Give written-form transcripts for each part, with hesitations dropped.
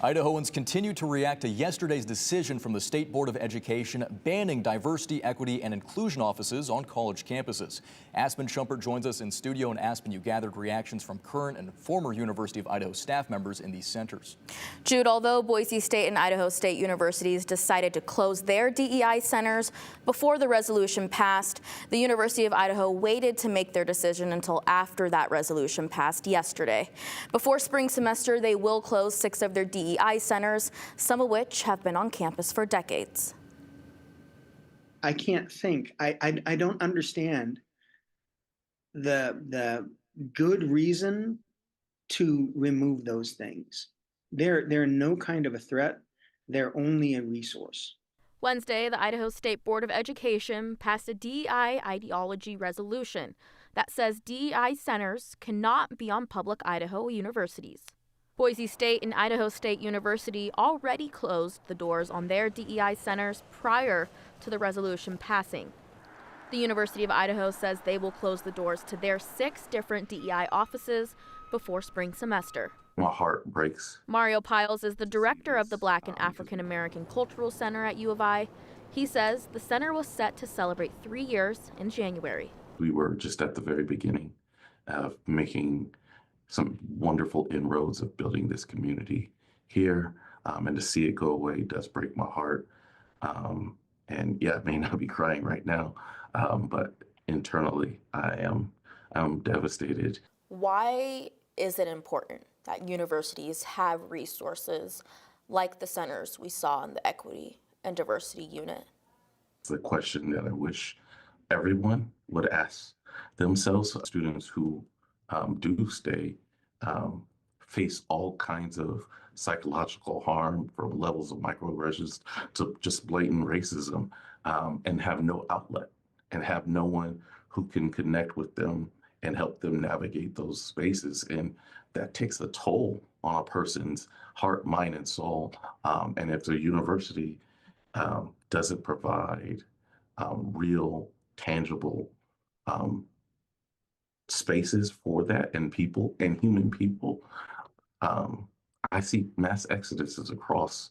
Idahoans continue to react to yesterday's decision from the State Board of Education banning diversity, equity, and inclusion offices on college campuses. Aspen Schumpert joins us in studio. And Aspen, you gathered reactions from current and former University of Idaho staff members in these centers. Jude, although Boise State and Idaho State universities decided to close their DEI centers before the resolution passed, the University of Idaho waited to make their decision until after that resolution passed yesterday. Before spring semester, they will close 6 of their DEI centers, some of which have been on campus for decades. I can't think. I don't understand the good reason to remove those things. They're no kind of a threat. They're only a resource. Wednesday, the Idaho State Board of Education passed a DEI ideology resolution that says DEI centers cannot be on public Idaho universities. Boise State and Idaho State University already closed the doors on their DEI centers prior to the resolution passing. The University of Idaho says they will close the doors to their 6 different DEI offices before spring semester. My heart breaks. Mario Piles is the director of the Black and African American Cultural Center at U of I. He says the center was set to celebrate 3 years in January. We were just at the very beginning of making some wonderful inroads of building this community here, and to see it go away does break my heart. And yeah, I may not be crying right now, but internally I'm devastated. Why is it important that universities have resources like the centers we saw in the Equity and Diversity Unit? It's a question that I wish everyone would ask themselves. Students who do stay face all kinds of psychological harm, from levels of microaggressions to just blatant racism, and have no outlet and have no one who can connect with them and help them navigate those spaces. And that takes a toll on a person's heart, mind, and soul. And if the university doesn't provide real, tangible spaces for that, and people and human people, I see mass exoduses across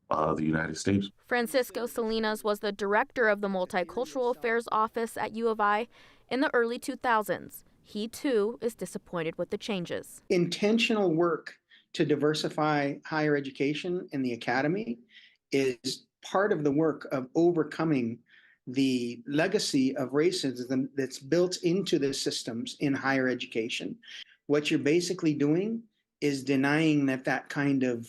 the United States. Francisco Salinas was the director of the Multicultural Affairs Office at U of I in the early 2000s. He, too, is disappointed with the changes. Intentional work to diversify higher education in the academy is part of the work of overcoming the legacy of racism that's built into the systems in higher education. What you're basically doing is denying that kind of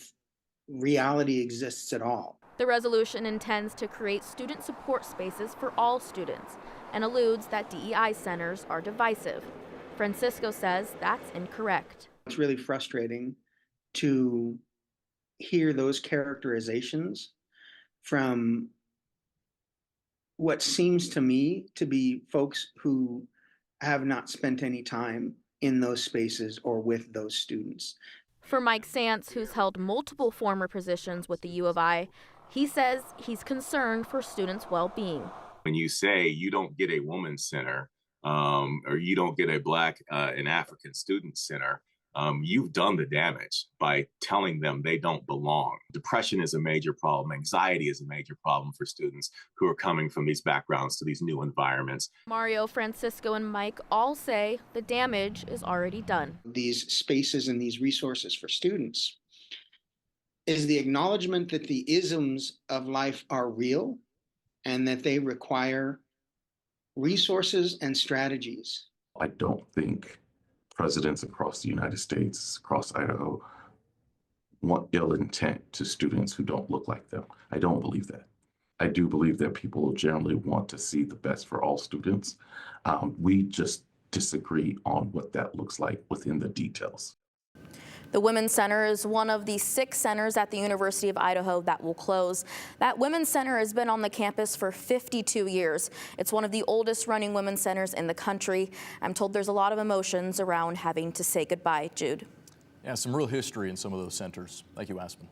reality exists at all. The resolution intends to create student support spaces for all students and alludes that DEI centers are divisive. Francisco says that's incorrect. It's really frustrating to hear those characterizations from what seems to me to be folks who have not spent any time in those spaces or with those students. For Mike Santz, who's held multiple former positions with the U of I, he says he's concerned for students' well-being. When you say you don't get a women's center, or you don't get a Black and African student center, you've done the damage by telling them they don't belong. Depression is a major problem. Anxiety is a major problem for students who are coming from these backgrounds to these new environments. Mario, Francisco, and Mike all say the damage is already done. These spaces and these resources for students is the acknowledgement that the isms of life are real and that they require resources and strategies. I don't think presidents across the United States, across Idaho, want ill intent to students who don't look like them. I don't believe that. I do believe that people generally want to see the best for all students. We just disagree on what that looks like within the details. The Women's Center is one of the 6 centers at the University of Idaho that will close. That Women's Center has been on the campus for 52 years. It's one of the oldest running women's centers in the country. I'm told there's a lot of emotions around having to say goodbye, Jude. Yeah, some real history in some of those centers. Thank you, Aspen.